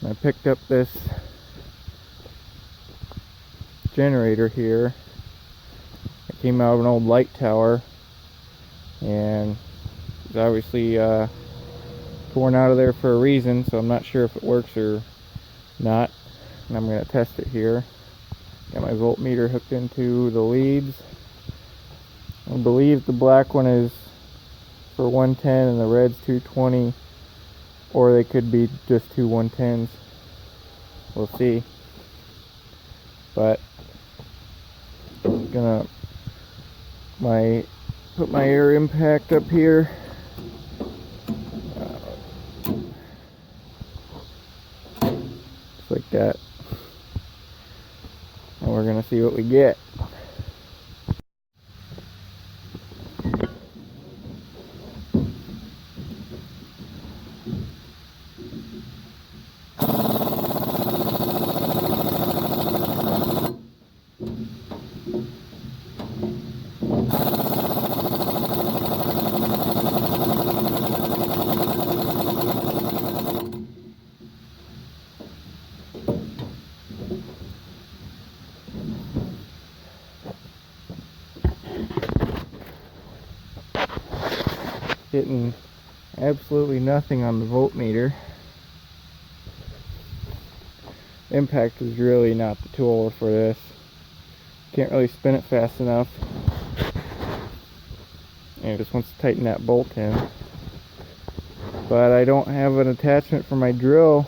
I picked up this generator here. It came out of an old light tower, and it's obviously torn out of there for a reason, so I'm not sure if it works or not. And I'm going to test it here. Got my voltmeter hooked into the leads. I believe the black one is for 110 and the red's 220, or they could be just two 110s. We'll see. But I'm gonna put my air impact up here. Just like that. And we're gonna see what we get. Hitting absolutely nothing on the voltmeter. Impact is really not the tool for this. Can't really spin it fast enough, and it just wants to tighten that bolt in. But I don't have an attachment for my drill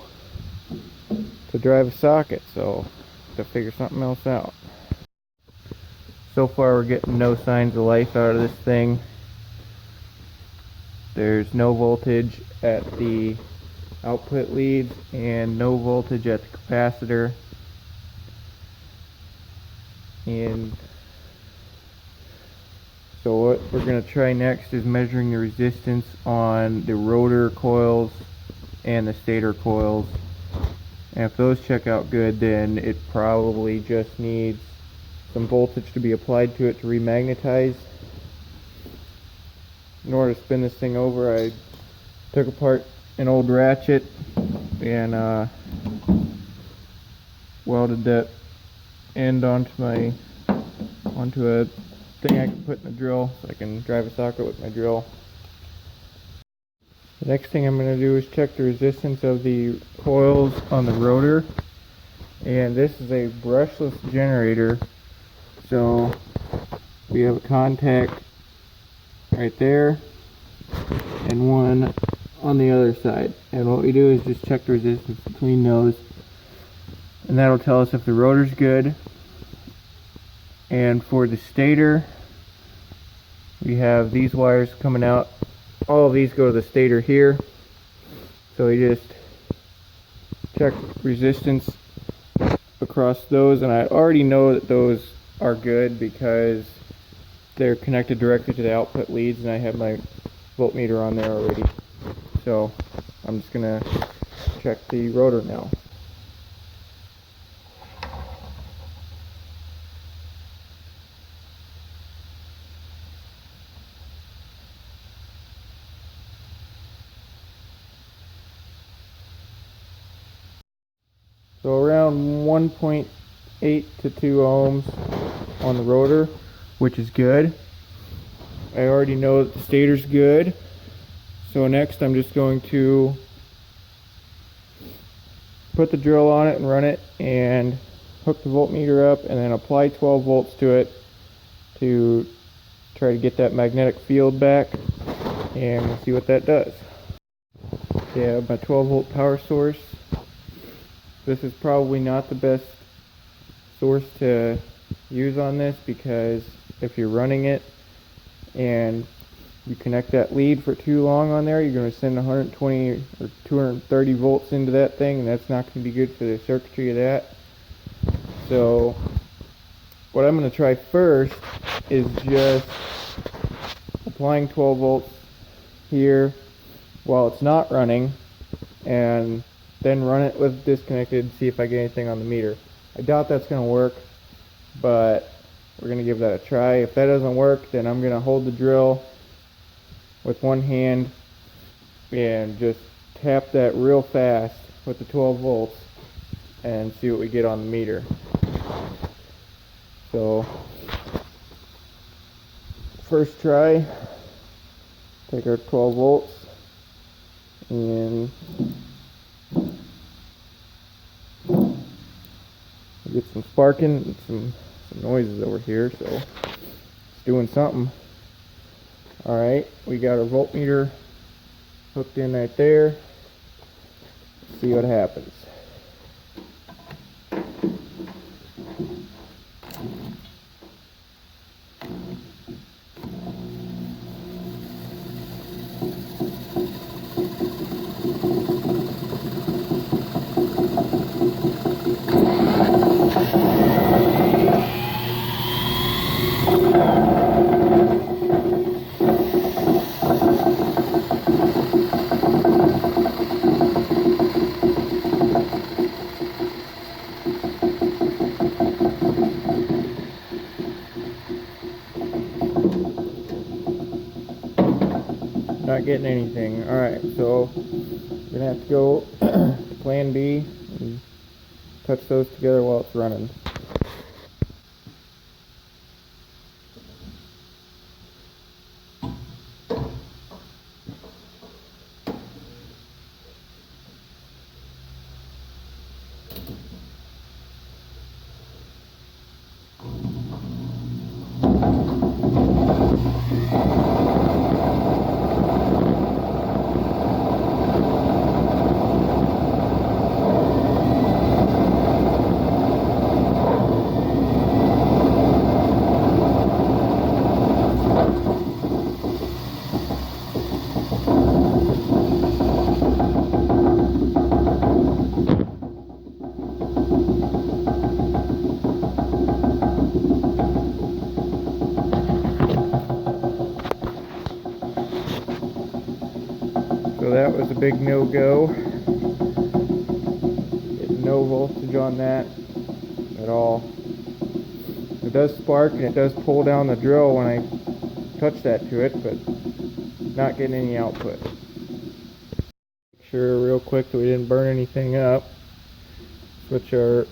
to drive a socket, so I have to figure something else out. So far we're getting no signs of life out of this thing. There's no voltage at the output leads and no voltage at the capacitor. And so what we're going to try next is measuring the resistance on the rotor coils and the stator coils. And if those check out good, then it probably just needs some voltage to be applied to it to remagnetize. In order to spin this thing over, I took apart an old ratchet and welded that end onto a thing I can put in the drill so I can drive a socket with my drill. The next thing I'm going to do is check the resistance of the coils on the rotor. And this is a brushless generator, so we have a contact right there and one on the other side, and what we do is just check the resistance between those, and that'll tell us if the rotor's good. And for the stator, we have these wires coming out. All of these go to the stator here, so we just check resistance across those, and I already know that those are good because they're connected directly to the output leads, and I have my voltmeter on there already. So I'm just gonna check the rotor now. So around 1.8 to 2 ohms on the rotor, which is good. I already know that the stator's good. So next I'm just going to put the drill on it and run it and hook the voltmeter up and then apply 12 volts to it to try to get that magnetic field back, and we'll see what that does. Yeah, my 12 volt power source. This is probably not the best source to use on this, because if you're running it and you connect that lead for too long on there, you're going to send 120 or 230 volts into that thing, and that's not going to be good for the circuitry of that. So what I'm going to try first is just applying 12 volts here while it's not running, and then run it with disconnected and see if I get anything on the meter. I doubt that's going to work, but we're going to give that a try. If that doesn't work, then I'm going to hold the drill with one hand and just tap that real fast with the 12 volts and see what we get on the meter. So first try, take our 12 volts and get some sparking and some noises over here, so it's doing something. Alright, we got our voltmeter hooked in right there. Let's see what happens. Not getting anything. Alright, so we're gonna have to go to plan B and touch those together while it's running. So that was a big no-go. No voltage on that at all. It does spark and it does pull down the drill when I touch that to it, but not getting any output. Make sure real quick that we didn't burn anything up. Switch our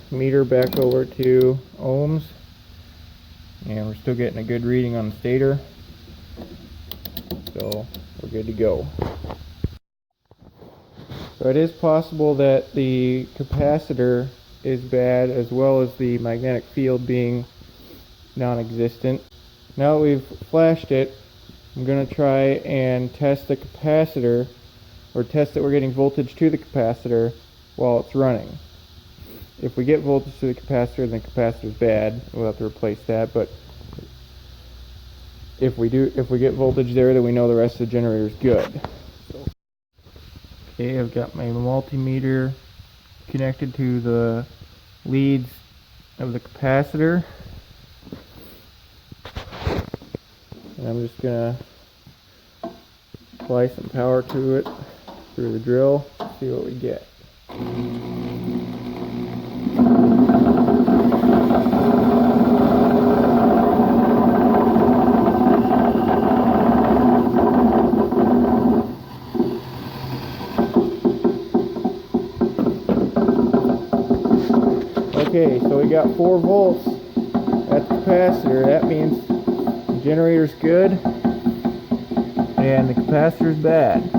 meter back over to ohms, and we're still getting a good reading on the stator, so we're good to go. So it is possible that the capacitor is bad, as well as the magnetic field being non-existent. Now that we've flashed it, I'm going to try and test the capacitor, or test that we're getting voltage to the capacitor while it's running. If we get voltage to the capacitor, then the capacitor's bad. We'll have to replace that, but if we get voltage there, then we know the rest of the generator's good. Okay, I've got my multimeter connected to the leads of the capacitor, and I'm just gonna apply some power to it through the drill, see what we get. Okay, so we got 4 volts at the capacitor. That means the generator's good and the capacitor's bad.